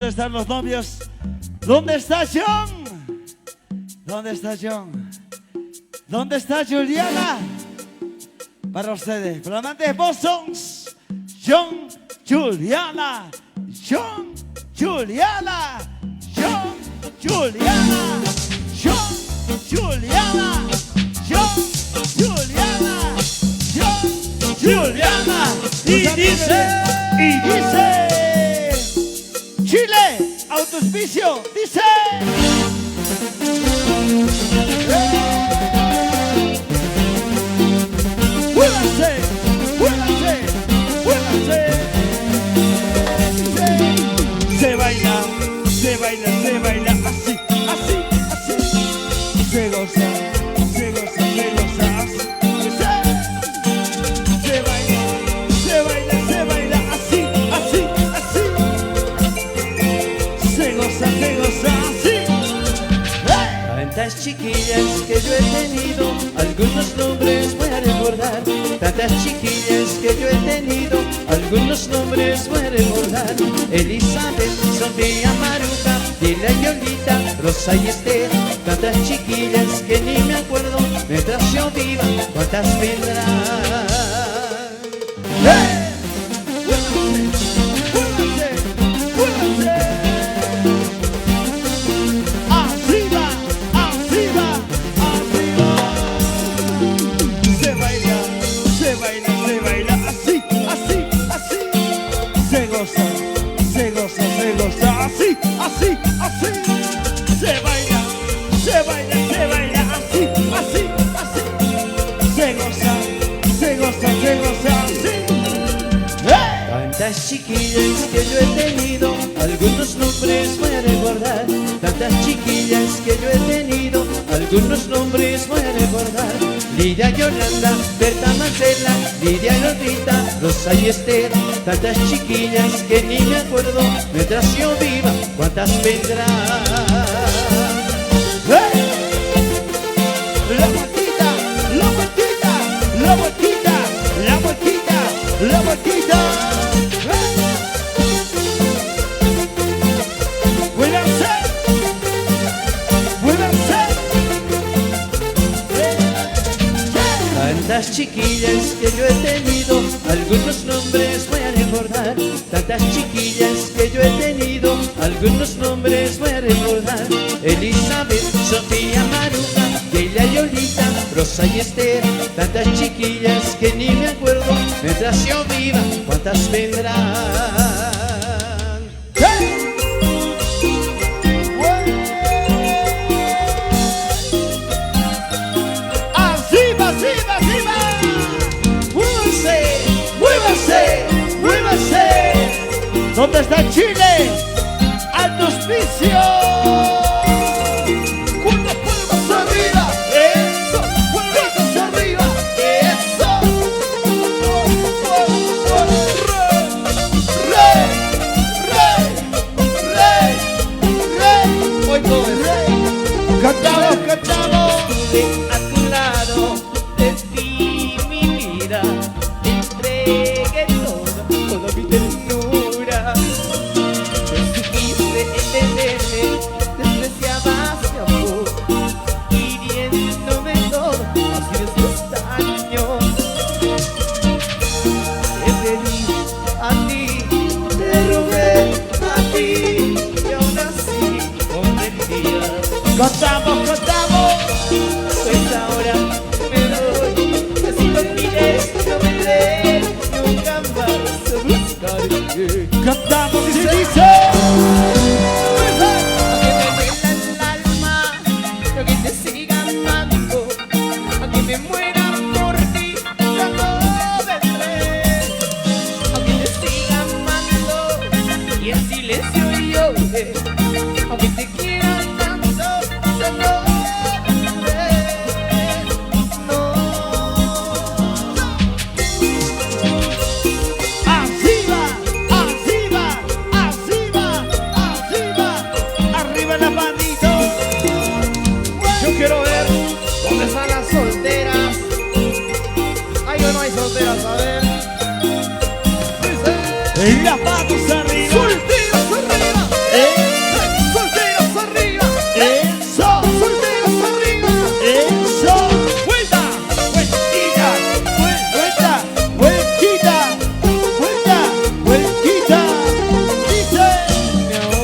¿Dónde están los novios? ¿Dónde está John? ¿Dónde está John? ¿Dónde está Juliana? Para ustedes, para amantes de Bosons, John, Juliana, John, Juliana, John, Juliana, John, Juliana, John, Juliana, John, Juliana. Y dice, Chile, autoauspicio, dice. ¡Muévanse! ¡Muévanse! ¡Muévanse! Se baila, se baila, se baila así, así, así. Se goza, se goza, se goza así. Se baila, se baila, se baila así, así, así. Se goza así. Tantas chiquillas que yo he tenido, algunos nombres voy a recordar. Tantas chiquillas que yo he tenido, algunos nombres voy a recordar. Elizabeth, Sofía, Maruja, Dila, Yolita, Rosa y Esther. Tantas chiquillas que ni me acuerdo, mientras yo viva, cuántas vendrán. Así, así, así. Se baila, se baila, se baila así, así, así. Se goza, se goza, se goza así. Tantas chiquillas que yo he tenido, algunos nombres voy a recordar. Tantas chiquillas que yo he tenido, algunos nombres voy a recordar. Lidia, Yolanda, Berta, Marcela, Lidia, Lolita, Rosa y Esther. Tantas chiquillas que ni me acuerdo, mientras yo viva, cuántas vendrán. La vueltita, la vueltita, la vueltita, la vueltita, la vueltita. Muévanse, muévanse. Tantas chiquillas que yo he tenido, algunos nombres voy a recordar. Tantas chiquillas que yo he tenido, algunos nombres voy a recordar. Elizabeth, Sofía, Maruja, Delia, Yolita, Rosa y Esther. Tantas chiquillas que ni me acuerdo, mientras yo viva, cuántas vendrán. ¿Dónde está Chile? ¡Alto auspicio! ¡Cuántas palmas arriba! ¡Eso! ¡Palmas arriba! ¡Eso! ¡Rey! ¡Rey! ¡Rey! ¡Rey! ¡Hoy todo es rey! ¡Cantamos, cantamos! A tu lado te di mi vida, te entregué toda mi ternura.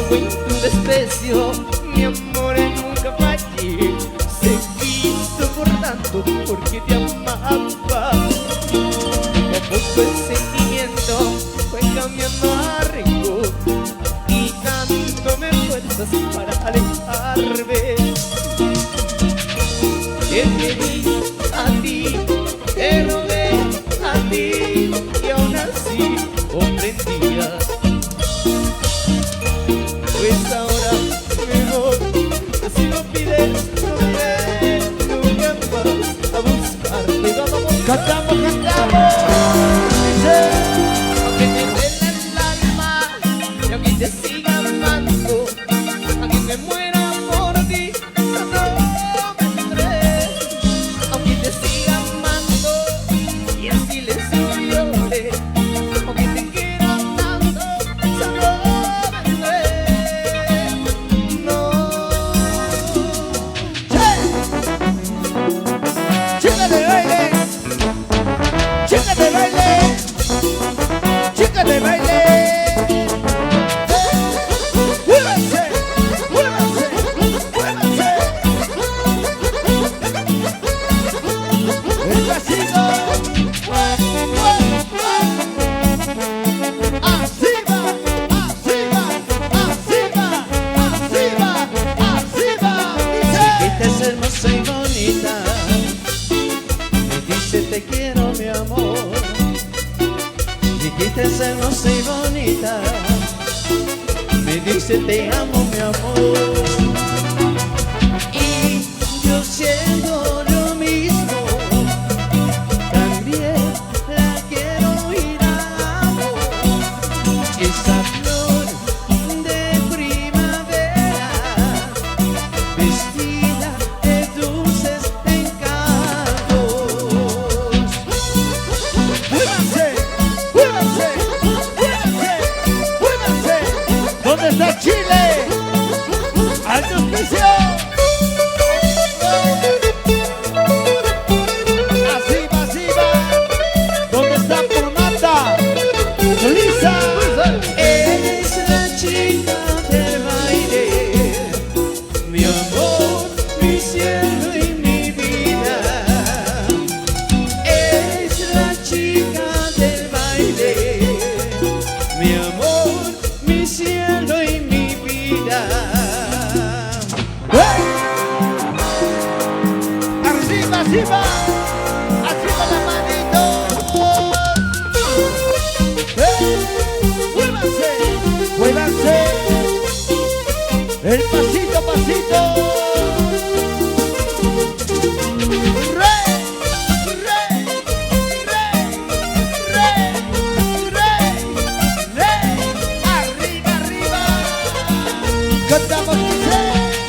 fue tu desprecio, mi amor, nunca fallé. Seguí soportando porque te amaba. Poco a poco el sentimiento fue cambiando a rencor y dándome fuerzas para alejarme. Te pedí a ti, te rogué a ti y aún así comprendías. Pues ahora mejor, si lo pides, no me nunca más a buscarte. Vamos, Cantamos, cantamos. Dice, aunque me duela el alma y aunque te siga amando, aunque me muera por ti, no vendré. Aunque te siga amando y en silencio llore, aunque te quiera tanto, no vendré. No. chica de baile, chica de baile, chica de baile. Muévanse, muévanse, muévanse. El pasito. Así va, así va, así va, así va, así va. Dice. Dijiste es hermosa y bonita, me dice te quiero mi amor. Dijiste es hermosa y bonita, me dice te amo mi amor. Y yo siento lo mismo, también la quiero y la amo. Esa flor de primavera, vestida de dulces encantos. ¡Muévanse! ¡Muévanse! ¡Muévanse! ¡Muévanse! ¿Dónde está Chile? ¡Alto auspicio! Así va, así va. ¿Dónde está Formata? Lisa. Eres la chica del baile, mi amor, mi cielo y mi vida. Eres la chica del baile, mi amor, mi cielo y mi vida. ¡Hey! Arriba, arriba. Arriba la manito. ¡Hey! ¡Muévanse! ¡Muévanse! El pasito, pasito. ¡Re! ¡Re! ¡Re! ¡Re! ¡Re! ¡Re! ¡Arriba, arriba! ¡Cantamos, dice!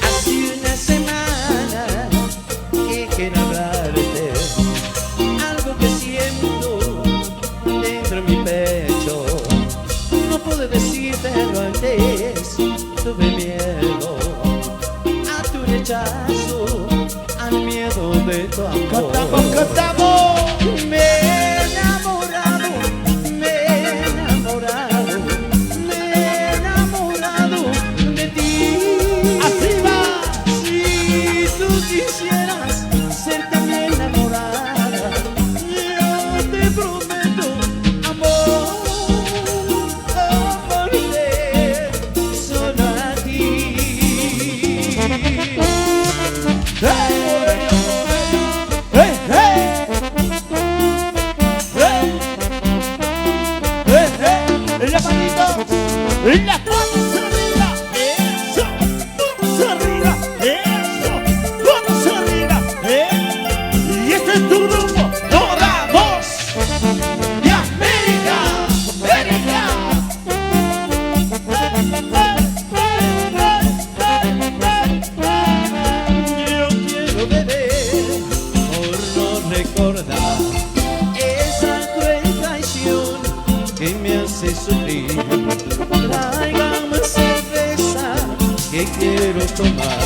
Hace una semana que quiero hablarte, algo que siento dentro de mi pecho. No pude decírtelo antes, tuve miedo a tu rechazo, al miedo de tu amor. ¡Cantamos, cantamos! Me he enamorado, me he enamorado, me he enamorado de ti. ¡Así va! Si tú quisieras ser también enamorada, yo te prometo, amor, amarte solo a ti. ¡Hey, hey! ¡Hey! ¡La manito! ¡La manos arriba! ¡Eso! ¡Vamos arriba! ¡Eso! ¡Vamos arriba! Y este es tu grupo, Toda Voz de América. ¡América! Yo quiero beber por no recordar esa cruel traición que me hace sufrir. Tráigame cerveza que quiero tomar,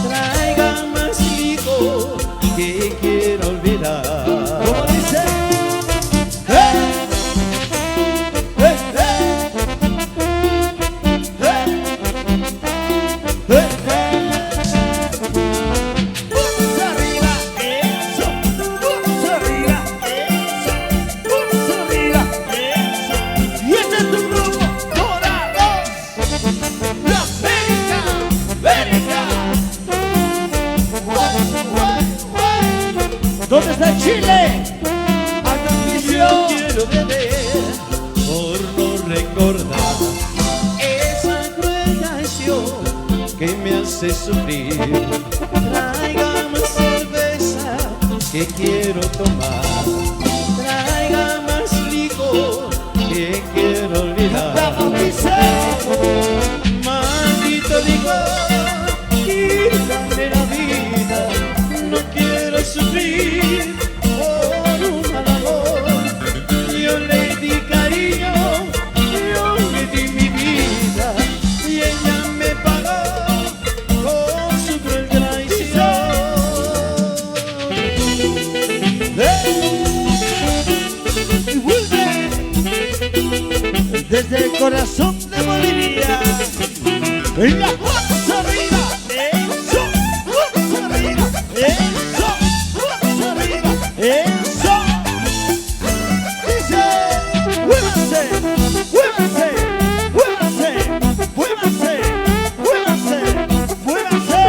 traigan más licor que quiero olvidar. ¿Cómo dice? ¡Hey! ¡Hey, hey! ¡Hey! América, América. ¿Dónde está Chile? Yo quiero beber por no recordar esa cruel traición que me hace sufrir. Tráigame cerveza que quiero tomar, traiga más licor que quiero olvidar. Maldito licor, quítame la vida, no quiero sufrir por un mal amor. Yo le di cariño, yo le di mi vida y ella me pagó con su cruel traición. Y vuelve desde el corazón de Bolivia. En la manos arriba, eso, manos arriba, eso, manos arriba, eso. Dice, muévanse, muévanse, muévanse, muévanse, muévanse, muévanse.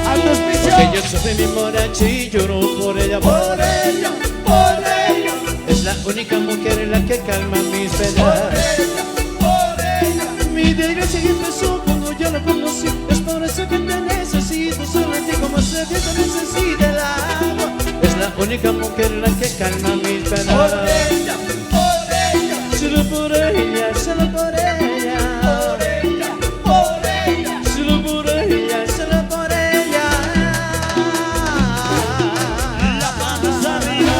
A los Que yo soy mi moracha y lloro por ella, por ella, por ella, es la única mujer en la que calma mis por penas. ella, por ella. Mi desgracia empezó cuando yo la conocí. Es por eso que te necesito, solo a ti como se viento necesita el agua. Es la única mujer en la que calma mis penas. Por ella, por ella, Solo por ella, solo por ella. por ella, por ella. Solo por ella, solo por ella. La manos arriba.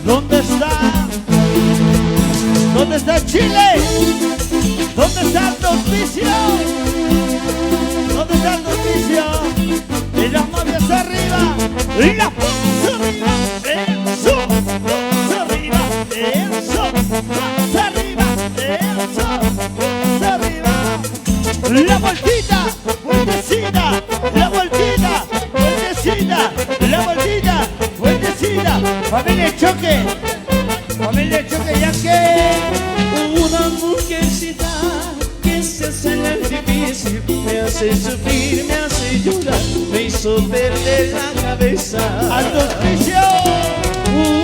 ¿Dónde está? ¿Dónde está Chile? ¿Dónde está el auspicio? ¿Dónde está el auspicio? Y las manos arriba. Y las manos arriba. Eso. Manos arriba. Eso. Manos arriba. Eso. Manos arriba. La vueltita. Vueltecita. La vueltita. Vueltecita. La vueltita. Vueltecita. Familia Choque. Familia Choque, ya que Una mujercita que se hace la difícil, me hace sufrir, me hace llorar, me hizo perder la cabeza. al auspicio.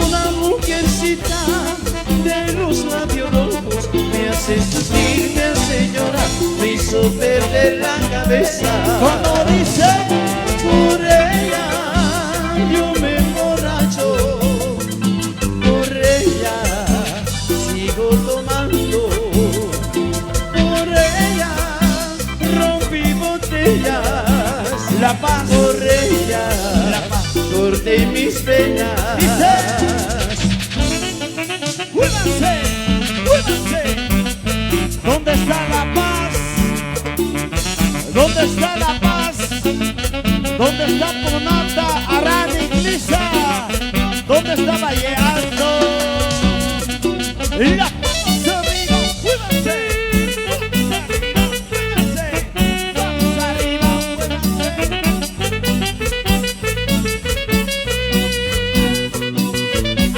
Una mujercita de los labios rojos, me hace sufrir, me hace llorar, me hizo perder la cabeza. Como dice, Por ella yo me emborracho, por ella sigo tomando, por ella rompí botellas, La Paz. por ella La Paz. corté mis penas. Muévanse, muévanse. ¿Dónde está la paz? ¿Dónde está la paz? ¿Dónde está Ponata, Arana y Glisa? ¿Dónde está Valle Alto? La paz arriba, muévanse. Muévanse, vamos arriba, muévanse.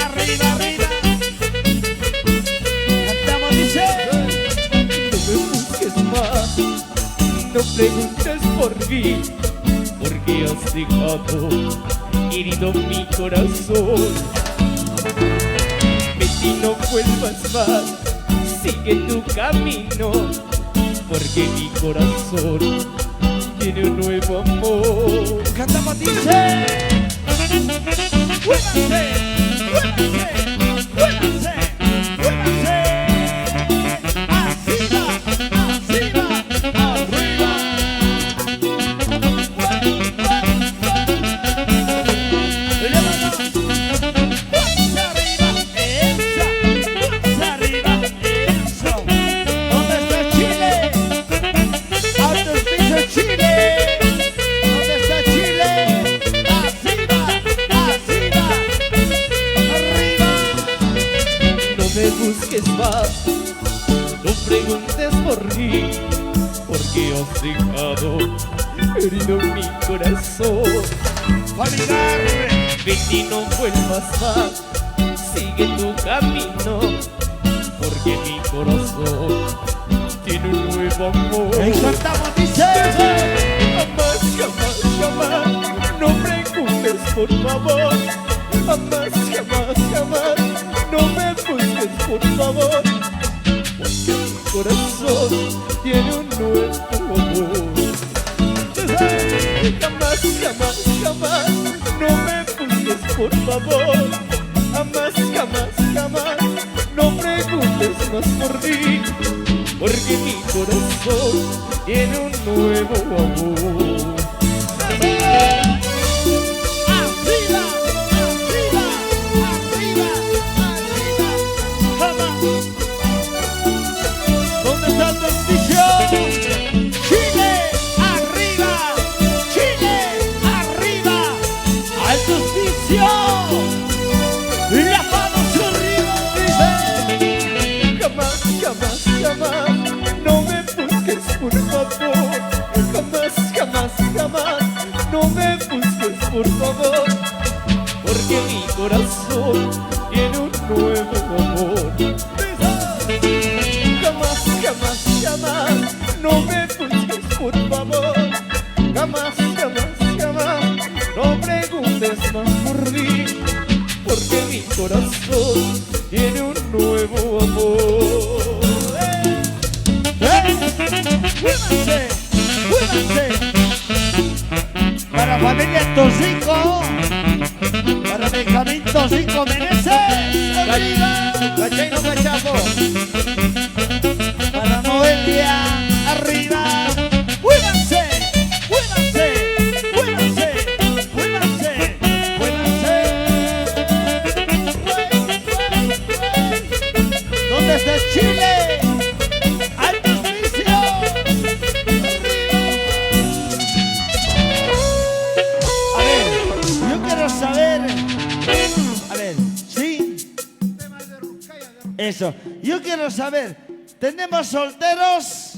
Arriba, arriba. Cantamos, dice. No me busques más, no preguntes por mí, porque has dejado herido mi corazón. Betty, no vuelvas más, sigue tu camino, porque mi corazón tiene un nuevo amor. Cantamos, dice. Muévanse, muévanse, muévanse, muévanse. Arriba, arriba, arriba. Levanta. Vamos arriba, eso. Vamos arriba, eso. ¿Dónde está Chile? Alto piso Chile. ¿Dónde está Chile? Arriba, arriba, arriba. No me busques más, no preguntes por mí, porque has dejado herido mi corazón. Familiar. Betty, no vuelvas más, camino, porque mi corazón tiene un nuevo amor. Y cantamos, dice. Jamás, jamás, jamás, no preguntes por favor. Jamás, jamás, jamás, no me busques por favor, porque mi corazón tiene un nuevo amor. Jamás, jamás, jamás, no me busques por favor. Jamás, jamás, jamás, no preguntes más por mí, porque mi corazón tiene un nuevo amor. Arriba, arriba, arriba, arriba. Jamás. ¿Dónde está tu auspicio? Chile, arriba. Chile, arriba. Alto auspicio. Las manos arriba, dice. Jamás, jamás, jamás, no me busques por favor. Jamás, jamás, jamás, no me busques por favor, porque mi corazón tiene un nuevo amor. Jamás, jamás, jamás, no me busques por favor. Jamás, jamás, jamás, no preguntes más por mí, porque mi corazón tiene un nuevo amor. ¡Muévanse! ¡Muévanse! Para familia Tosico, para Benjamín Tosico Meneses, arriba. Cachai, no cachapo. Para Noelia, arriba. ¡Muévanse! ¡Muévanse! ¡Muévanse! ¡Muévanse! ¡Muévanse! ¿Dónde está Chile? ¡Alto auspicio! A ver, yo quiero saber. A ver, ¿sí? Eso, yo quiero saber, ¿tenemos solteros?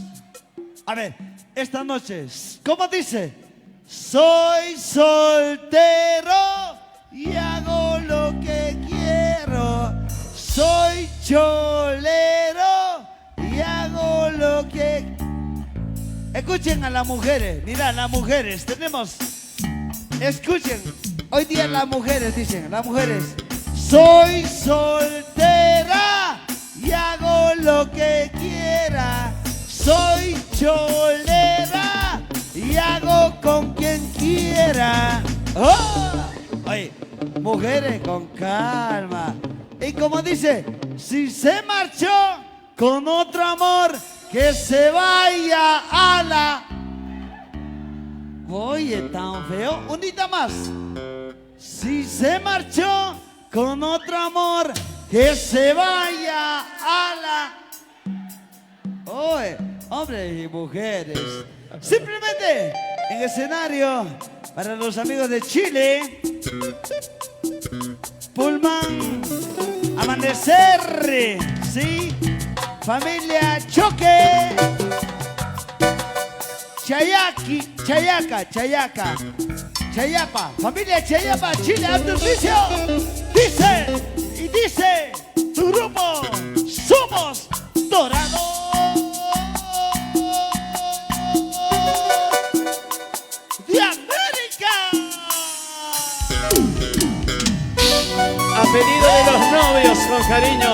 A ver, esta noche, ¿cómo dice? Soy soltero y hago lo que quiero. Soy cholero y hago lo que... Escuchen a las mujeres, mira, las mujeres, tenemos... Escuchen, hoy día las mujeres dicen, las mujeres, soy soltera y hago lo que quiera. Soy cholera y hago con quien quiera. ¡Oh! Oye, mujeres, con calma. Y como dice, si se marchó con otro amor, que se vaya a la... Oye, tan feo. Un día más. Si se marchó con otro amor, que se vaya a la... Oye, hombres y mujeres. Simplemente en escenario para los amigos de Chile. Pullman, Amanecer, ¿sí? Familia Choque. Chayapa, familia Chayapa, Chile, alto oficio. Dice, y dice, tu grupo, somos Dorados. De América. A pedido de los novios, con cariño.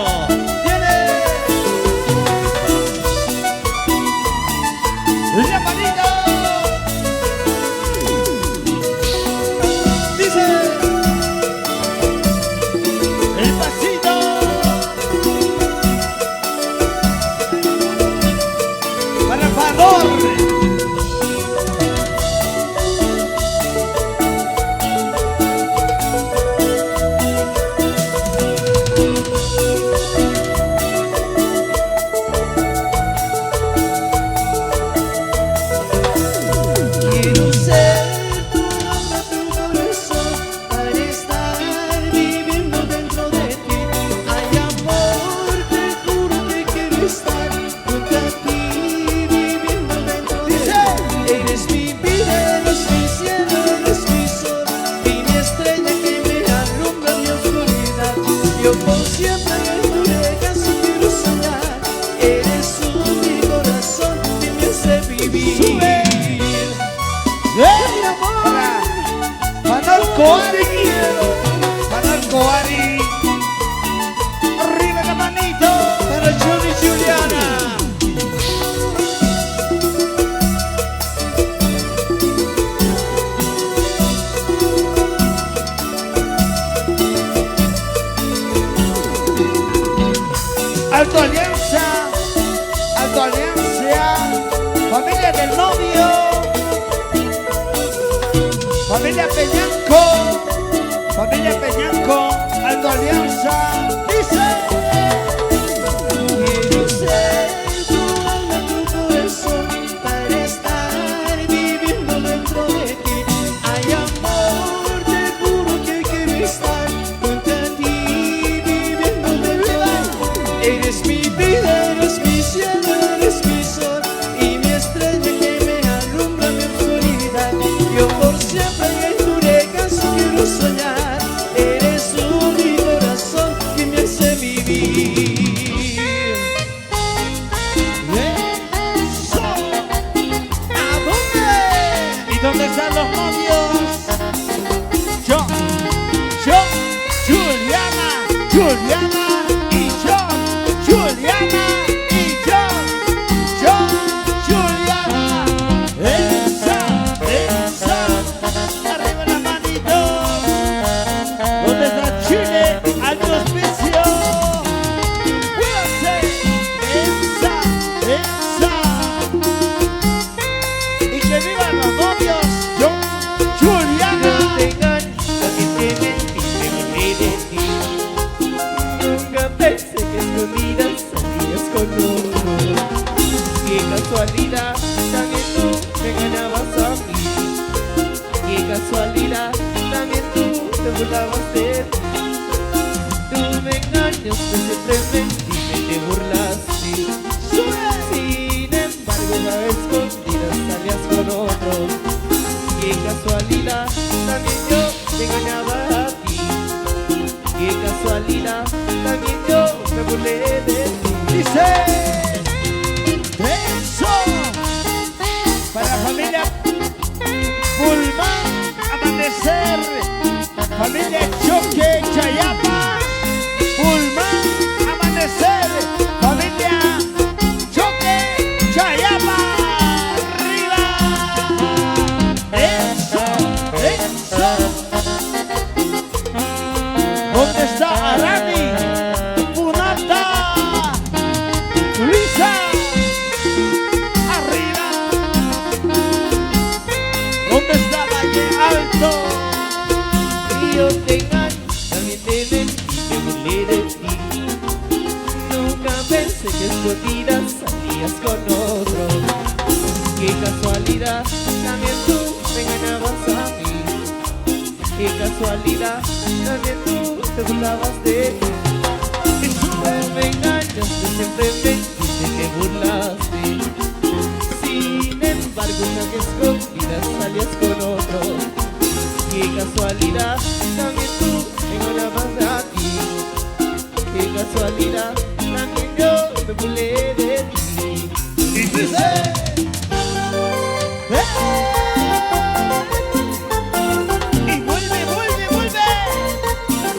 La manita. Dice el pasito. Para favor. Yo por siempre Alto Alianza, Alto Alianza, familia del novio, familia Peñanco, Alto Alianza, dice. Quiero ser tu alma, tu corazón, para estar viviendo dentro de ti. Ay, amor, te juro que quiero estar junto a ti, viviendo dentro de ti. Eres mi vida, eres mi cielo, eres mi sol y mi estrella que me alumbra mi oscuridad. Yo por siempre en tu regazo quiero soñar. Eres tú mi corazón que me hace vivir. ¿Y dónde están los novios? Yo, Juliana y yo, Juliana y yo, Juliana. Esa, arriba la manito. ¿Dónde está Chile? Al auspicio. Cuídense. Esa. Y que vivan los novios. Yo, Juliana. No te engañes, también te mentí, me burlé de ti. Nunca pensé que escondidas salías con otro. Qué casualidad, también tú me engañabas a mí. Qué casualidad, también tú te burlabas de mí. Tú me engañas, pues siempre mentí, te burlaste. Sin embargo, a escondidas salías con otro. Qué casualidad, también yo te engañaba a ti. Qué casualidad, también yo me burlé de ti. Dice. Eso. Para la familia Pulmán, Amanecer, familia Choque, Chayapa, Pulmán, Amanecer, familia Choque, Chayapa, arriba. Eso. ¿Dónde está Arani? Punata, Luisa, arriba. ¿Dónde está Valle Alto? Y yo te engaño, también te mentí, me burlé de ti. Nunca pensé que escondidas salías con otro. Qué casualidad, también tú me engañabas a mí. Qué casualidad, también tú te burlabas de mí. Y tú me engañaste, siempre mentiste que burlaste. Sin embargo, una que escondidas salías con otro. Qué casualidad, también tú me engañabas a ti. Qué casualidad, también yo me burlé de ti. Y dice. Y vuelve.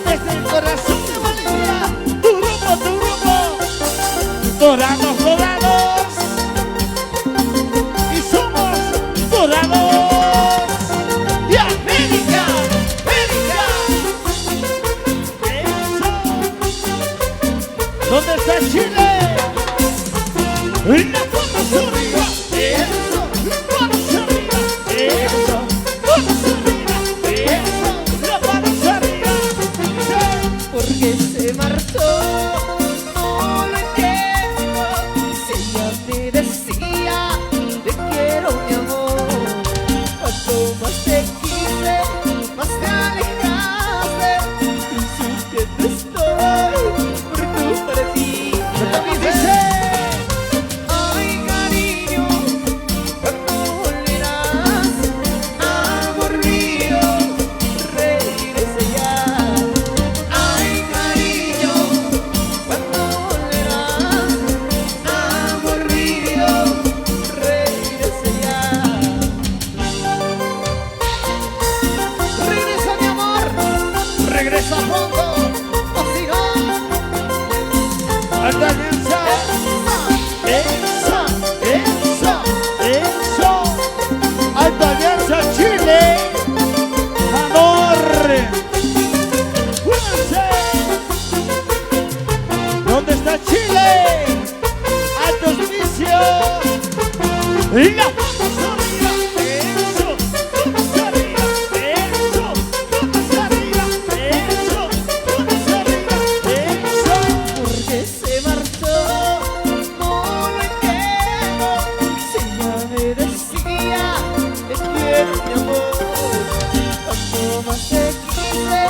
Desde el corazón de Valencia. Tu grupo. Dorados. Y somos dorados de América. Eso. ¿Dónde está Chile? La manos arriba. Eso. Manos arriba. Eso. Manos arriba. Eso. La manos arriba. Sí. Porque se marchó, no lo entiendo. Si ella te decía, te quiero mi amor. Cuanto más te quise, más te alejaste. Sufriendo estoy por tu partida. Dice. Ay, cariño, ¿cuándo volverás? Amor mío, regresa ya. Ay, cariño, ¡Alto auspicio! ¡Y la vamos arriba! ¡Eso! ¡Vamos arriba! ¡Eso! ¡Vamos arriba! ¡Eso! ¡Vamos arriba! ¡Eso! Porque se marchó, no lo entiendo. Si ya me decía que quiero mi amor, cuanto más te quise,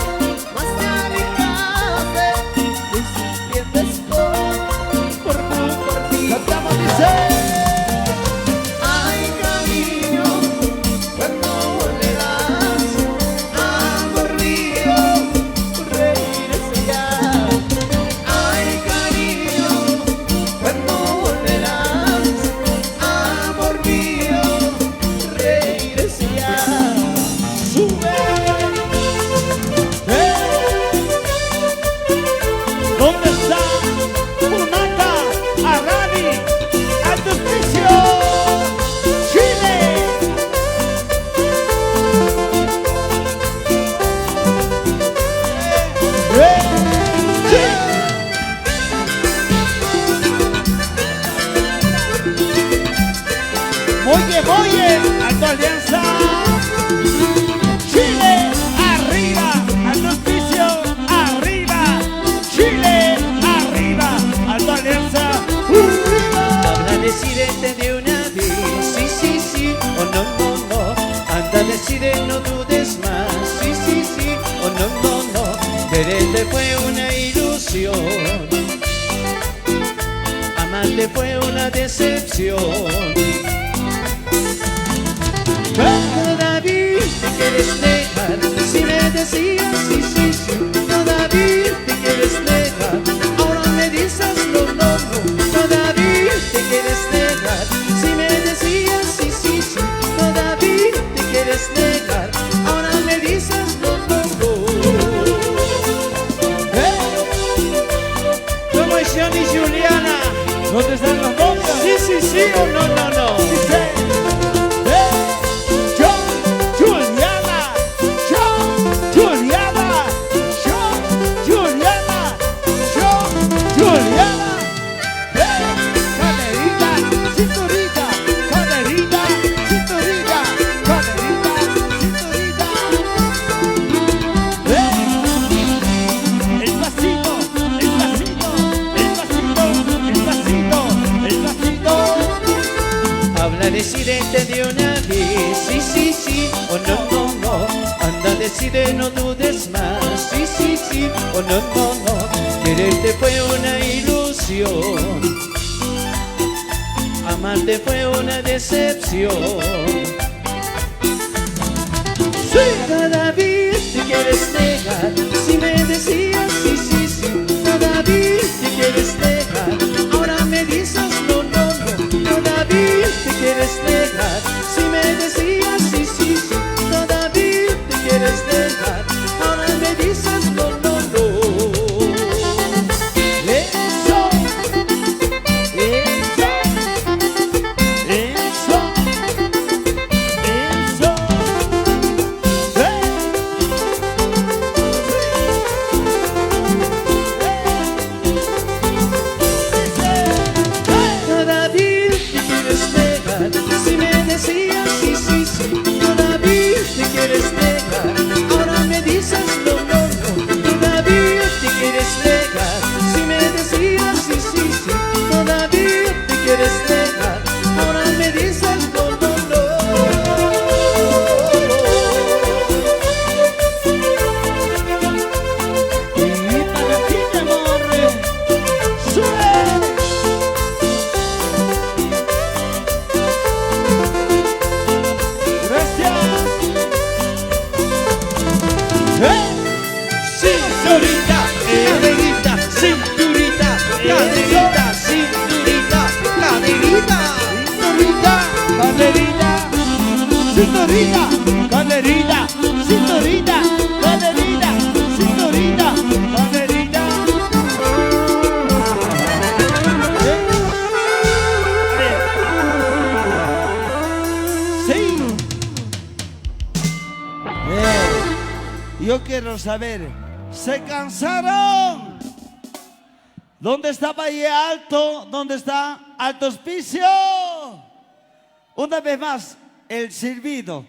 más te alejaste. Y sintiendo estoy por tu partida. ¡Cantamos, dice! Ay, cariño, cuando volverás, amor mío, regresa ya. Ay, cariño, cuando volverás, amor mío, regresa ya. ¡Sube! ¿Dónde está Punata, Arani, Alto Auspicio, Chile? Oye, Alto Alianza, Chile, arriba, Alto Auspicio, arriba, Chile, arriba, Alto Alianza, arriba. Habla decidete de una vez, sí, sí, sí, o no, no, no. Anda, decide, no dudes más, sí, sí, sí, o no, no, no. Quererte fue una ilusión, amarte fue una decepción. Todavía te quieres negar, si me decías sí, sí, sí. Todavía te quieres negar, ahora me dices no, no, no. Todavía te quieres negar, si me decías sí, sí, sí. Todavía te quieres negar, ahora me dices no, no, no. ¿Cómo es Johnny Juliana? ¿Dónde están los nombres? Sí, sí, sí o no, no, no. Dice, Juliana, Juliana, Juliana, Juliana, caderita, cinturita, caderita, cinturita, caderita, cinturita. El pasito, el pasito, el pasito, el pasito, el pasito. Habla, decidete de una vez, sí, sí, sí, o no, no, no. Anda, decide, no dudes más, sí, sí, sí, o no, no, no. Quererte fue una ilusión, amarte fue una decepción. Sí. Todavía te quieres negar, si me decías sí, sí, sí. Todavía te quieres negar, ahora me dices no, no, no. Todavía te quieres negar, si me decías sí, sí, sí. Todavía te quieres negar, ahora me dices no, no, no. Eso, eso, eso, Todavía te quieres negar, si me decías sí, sí, sí. Todavía te quieres negar, ahora me dices no, no, no. Todavía te quieres negar, si me decías sí, sí, sí. Todavía te quieres negar, ahora me dices no, no, no. y para ti, mi amor, sube. Gracias. Cinturita, caderita, cinturita, caderita, cinturita, caderita. Cinturita, caderita, cinturita, caderita, cinturita, caderita, cinturita, caderita. Sí. Yo quiero saber, ¿se cansaron? ¿Dónde está Valle Alto? ¿Dónde está Alto Hospicio? Una vez más, el silbido.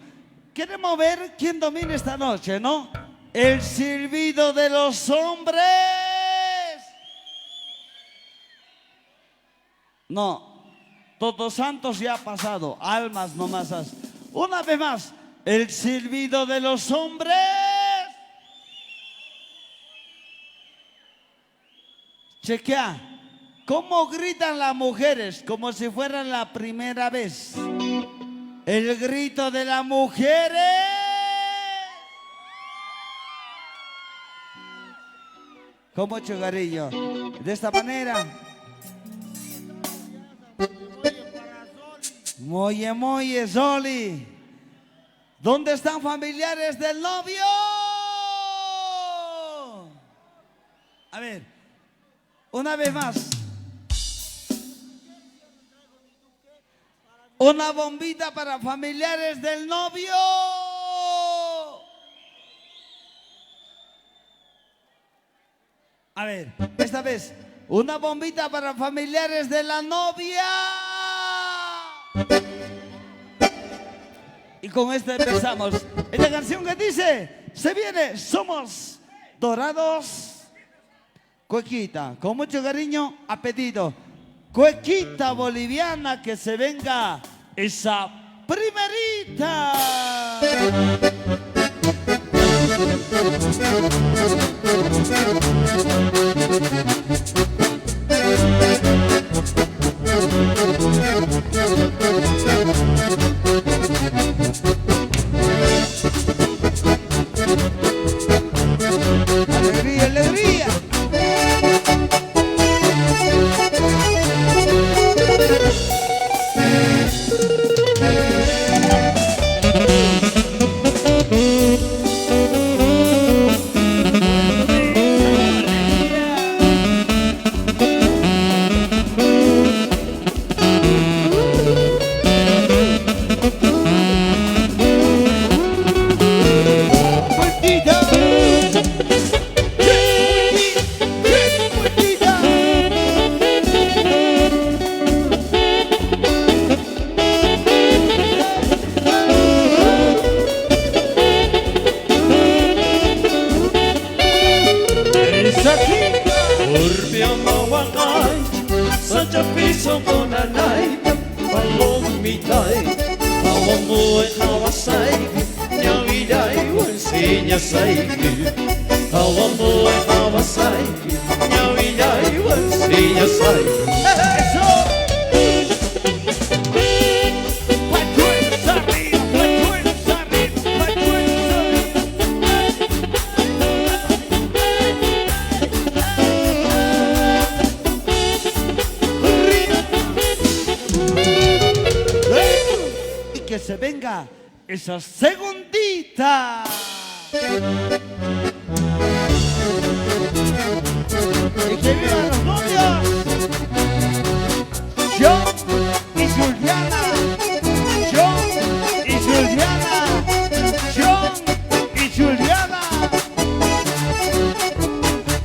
Queremos ver quién domina esta noche, ¿no? El silbido de los hombres. No, Todos Santos ya ha pasado, almas nomás. Una vez más, el silbido de los hombres. Chequea, cómo gritan las mujeres, como si fueran la primera vez. El grito de las mujeres. Como Chugarillo, de esta manera. Moye, moye, Zoli. ¿Dónde están familiares del novio? A ver, una vez más. Una bombita para familiares del novio. A ver, esta vez, una bombita para familiares de la novia. Y con esta empezamos. Esta canción que dice, se viene, somos dorados. Cuequita, con mucho cariño, a pedido. Cuequita boliviana, que se venga esa primerita. Alegría, alegría. Que se venga esa segundita. Y que vivan los novios. John y Juliana. John y Juliana. John y Juliana.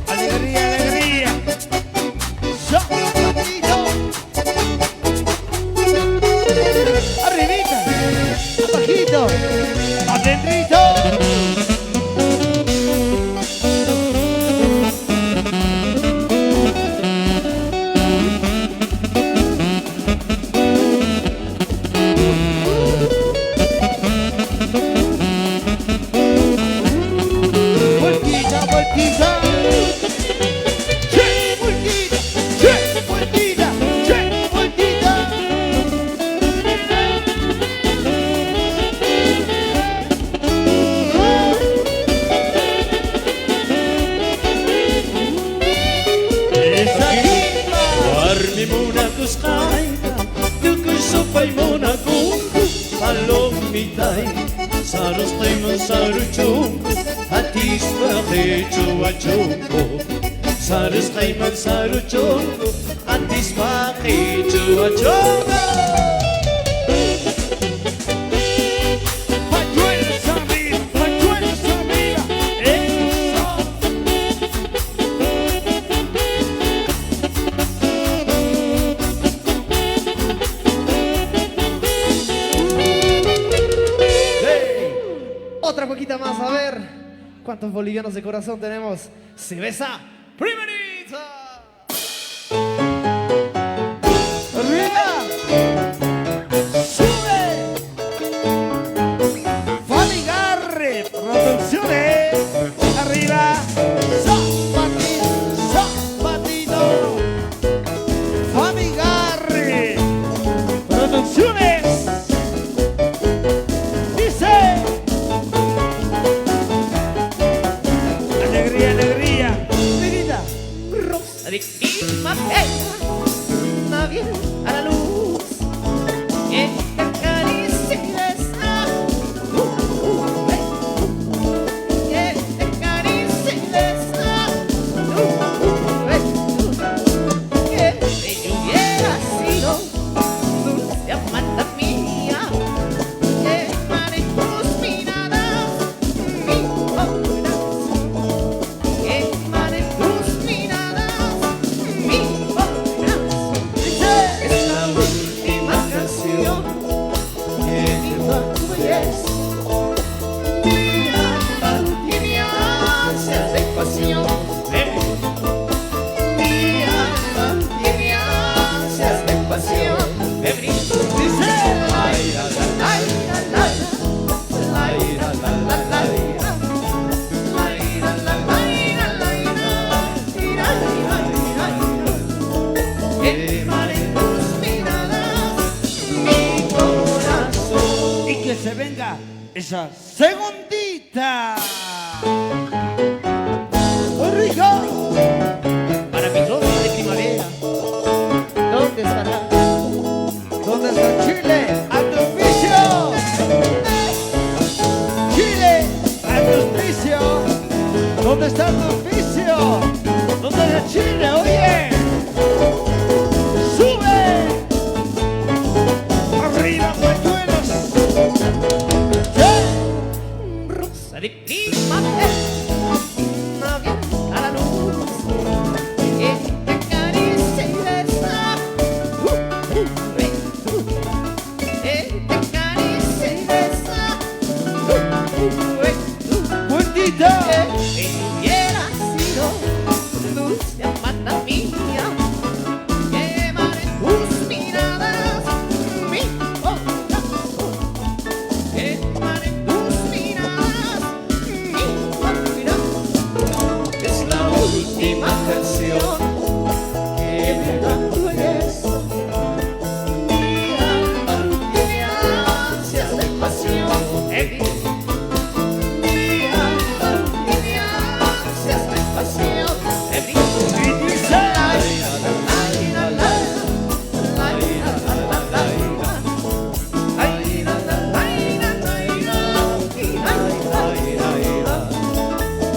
Alegría, alegría. Son los patitos. Arribita. Abajito, adentro. Vueltita, vueltita. Che, vueltita, che, vueltita, che, vueltita. Saros taiman saruchum, atis pahechu achumbo. Saros taiman saruchum, atis pahechu achumbo. ¿Cuántos bolivianos de corazón tenemos? Se besa primerita. Arriba. Sube. Famigarre Producciones. Arriba. Zapatito. Famigarre Producciones. Dice. Alegría, alegría. Negrita. Rosa de primavera, nadie a la luz. Que te acaricie y besa. Que te acaricie y besa. Que bello hubiera sido, dulce amada mía. Que mare tus miradas, mi corazón. Que mare tus miradas, mi corazón. Es la última canción que viva tu belleza. Mi alma tiene ansias de pasión. Mi alma tiene ansias de pasión. Me brinco, dice. Ay, la, la, ay, la, la, la, ay, la, la, la, la, ay, la, la, la, quemaré tus miradas, mi corazón. Y que se venga esa segundita. Rico. Para mi rosa de primavera, ¿dónde estará? ¿Dónde está Chile? ¡A tu oficio! Chile, a tu oficio. ¿Dónde está tu oficio? ¿Dónde está Chile? Oye. ¡Sube! ¡Arriba, pañuelos! ¡Sí! Rosa de primavera, nadie a la luz. Que te acaricie y besa. Que te acaricie y besa. ¡Puertita! Que hubiera sido dulce amada mía. Quemaré tus miradas, mi corazón. Quemaré tus miradas, mi corazón. Es la última canción que me da tu belleza. Mi alma tiene ansias de pasión. Mi alma tiene ansias de pasión. Y dice.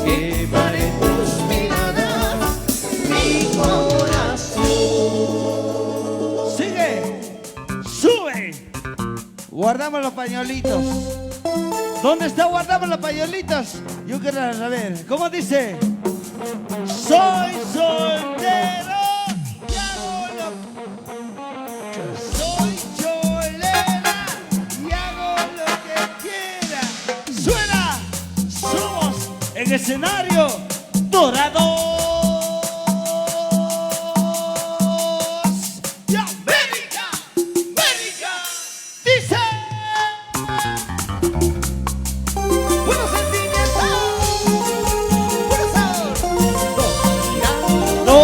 Quemaré tus miradas, mi corazón. Sigue. Sube. Guardamos los pañuelitos. ¿Dónde está? Guardamos los pañuelitos. Yo quiero saber. ¿Cómo dice? Soy soltero y hago lo soy cholera y hago lo que quiera. Suena. Somos en escenario dorados. Y América, América, dice. Buenos sentimientos, buenos sabores. No.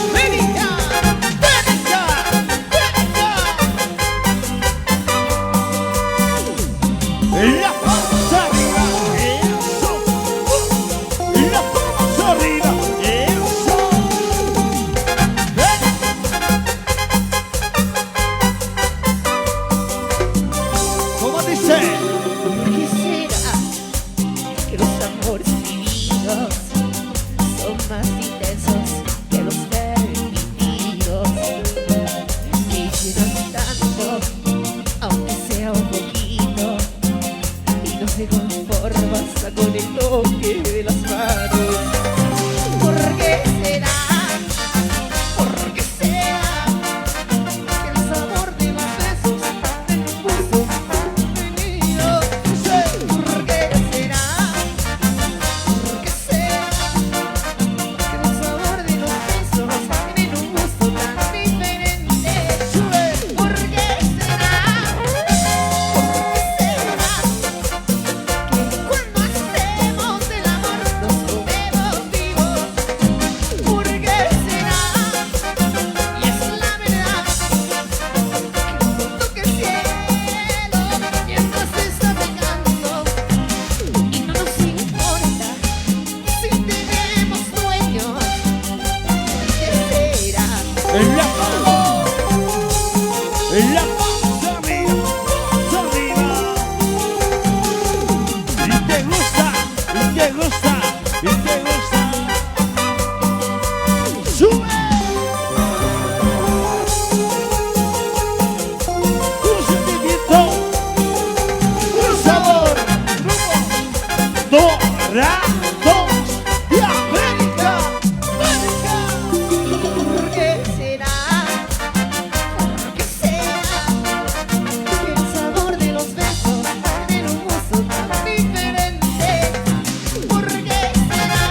América, América, América. La panza arriba, eso. La panza arriba. la panza arriba, arriba. Y te gusta, y te gusta, y te gusta. ¡Sube! Un sentimiento, un sabor, dorados de América, América. ¿Por qué será? ¿Por qué será? Que el sabor de los besos tiene un gusto tan diferente. ¿Por qué será?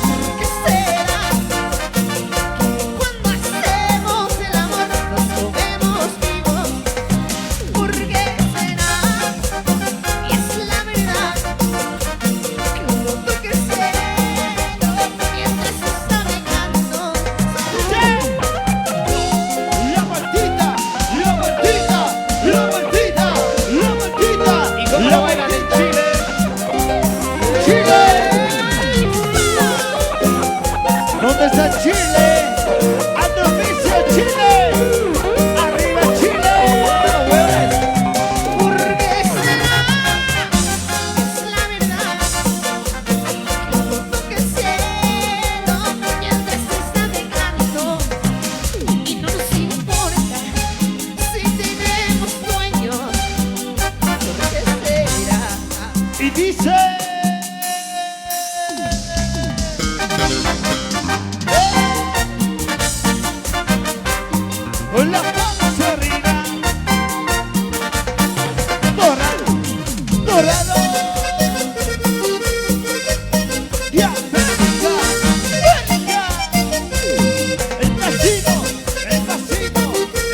¿Por qué será? Que cuando hacemos el amor nos comemos vivos. ¿Por qué será? Y es la verdad que uno toca el cielo mientras se está vengando. La vueltita, la vueltita, la vueltita, la vueltita. ¿Y cómo lo bailan en Chile? ¡Chile! ¿Dónde está Chile? ¡Andovicio Chile! ¡Arriba Chile! ¿Por qué será? Es la verdad que uno toca el cielo mientras se está vengando. Y no nos importa si tenemos dueños. ¿Por qué será? Y dice... Con la panza arriba, dorado, dorado. Y América, América. El pasito, el pasito,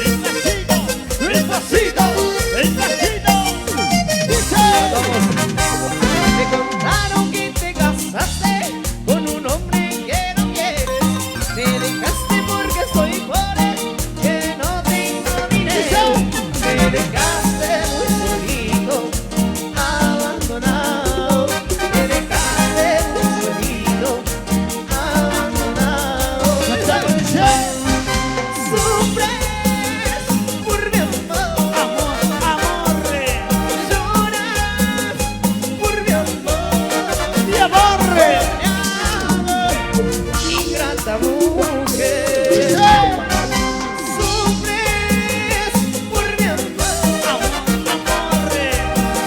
el pasito, el pasito, el pasito. Dice... Me contaron que te casaste con un hombre que no quieres. Me dejaste porque soy pobre, que no tengo dinero. Me dejaste muy solito, abandonado. Me dejaste muy solito, abandonado. Sufres por mi amor, Amor, amor, lloras por mi amor. mi amor. Ingrata mujer, sufres por mi amor,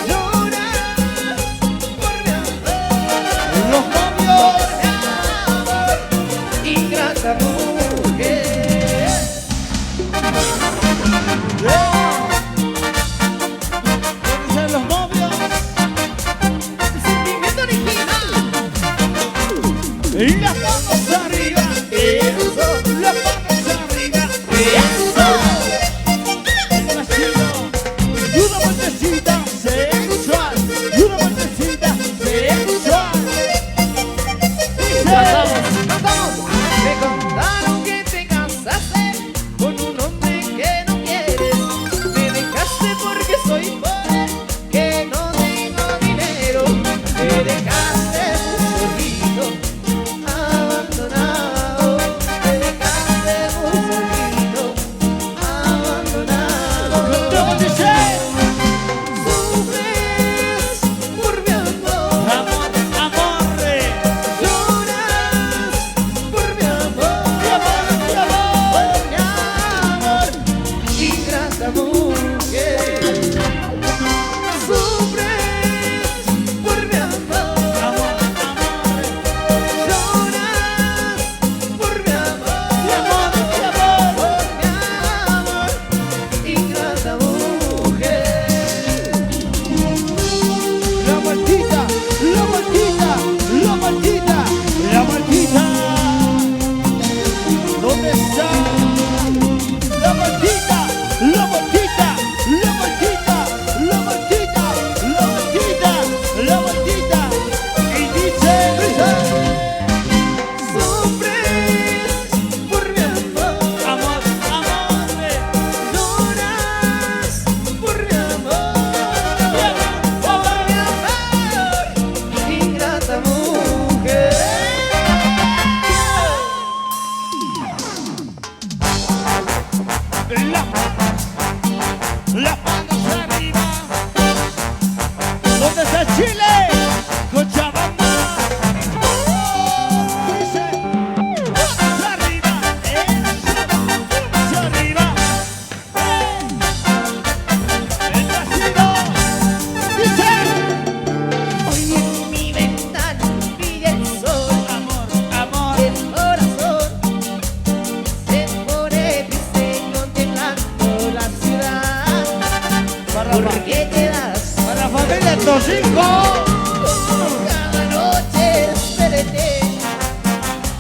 lloras por mi amor, Los novios. ingrata mujer. ¿Dónde están los novios? Sentimiento original, Y las manos arriba. eso, Las manos arriba. eso. El vacío. Y una vueltecita sensual. Y una vueltecita sensual. Dice... Cantamos. Me contaron que te casaste con un hombre que no quieres. estos hijos. Cada noche desperté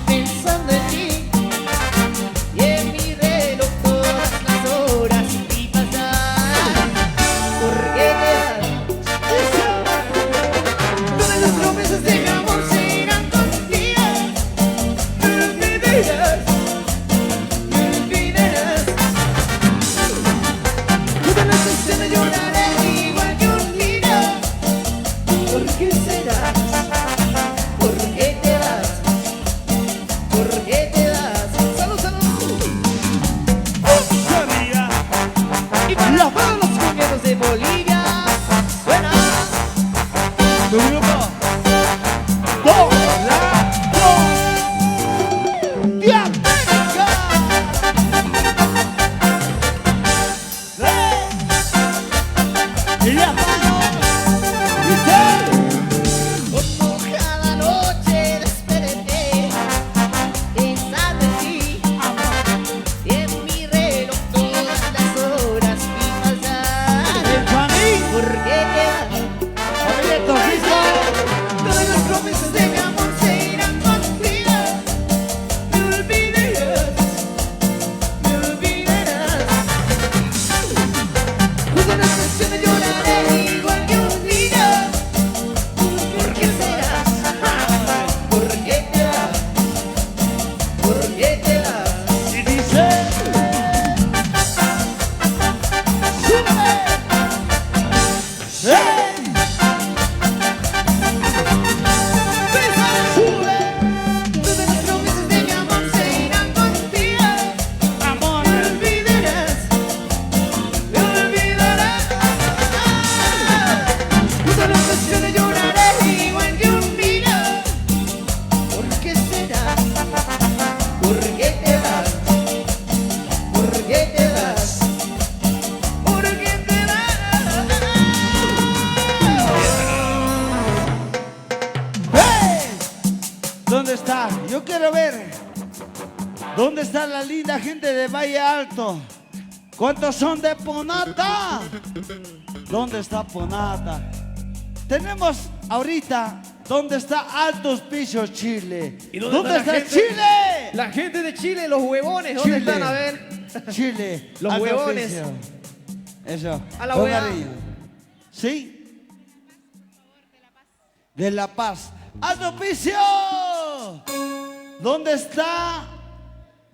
pensando en ti y en mi reloj todas las horas vi pasar. ¿Por qué te vas? Todas las promesas de amor se irán contigo. Me olvidarás, me olvidarás. Todas las veces lloraré igual que un niño. ¿Por qué será? ¿Por qué te vas? ¿Por qué te vas? ¡Salud, salud! Sabía. Y para todos los cuñeros de Bolivia suena Tu grupo. Diabólica. Y ya vamos. Como cada noche desperté pensando en ti y en mi reloj todas las horas vi pasar. El Juanín. ¿Por qué te vas? Oye, estos hijos. Todas las promesas de mi amor se irán contigo. Me olvidarás, me olvidarás. Todas las canciones lloraré igual que un niño. ¿Por qué será? ¿Por qué te vas? ¿Por qué te vas? Y dice. ¡Sube! Todas las promesas de mi amor se irán contigo. Amor. Me olvidarás, me olvidarás. Todas las canciones lloraré igual que un niño. ¿Por qué será? ¿Por qué te vas? ¿Por qué te vas? ¿Por qué te vas? ¡Hey! ¿Dónde está? Yo quiero ver. ¿Dónde está la linda gente de Valle Alto? ¿Cuántos son de Ponata? ¿Dónde está Ponata? Tenemos ahorita. ¿Dónde está Altos Pisos, Chile? ¿Y dónde ¿Dónde está está la gente? Chile? La gente de Chile, los huevones, ¿dónde Chile. están? A ver. Chile. Los Altos huevones. Pisos. Eso. A la Con hueá. cariño. ¿Sí? De La Paz. ¡Alto Piso! ¿Dónde está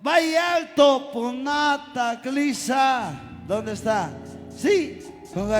Valle Alto, Ponata, Clisa? ¿Dónde está? Sí, con cariño.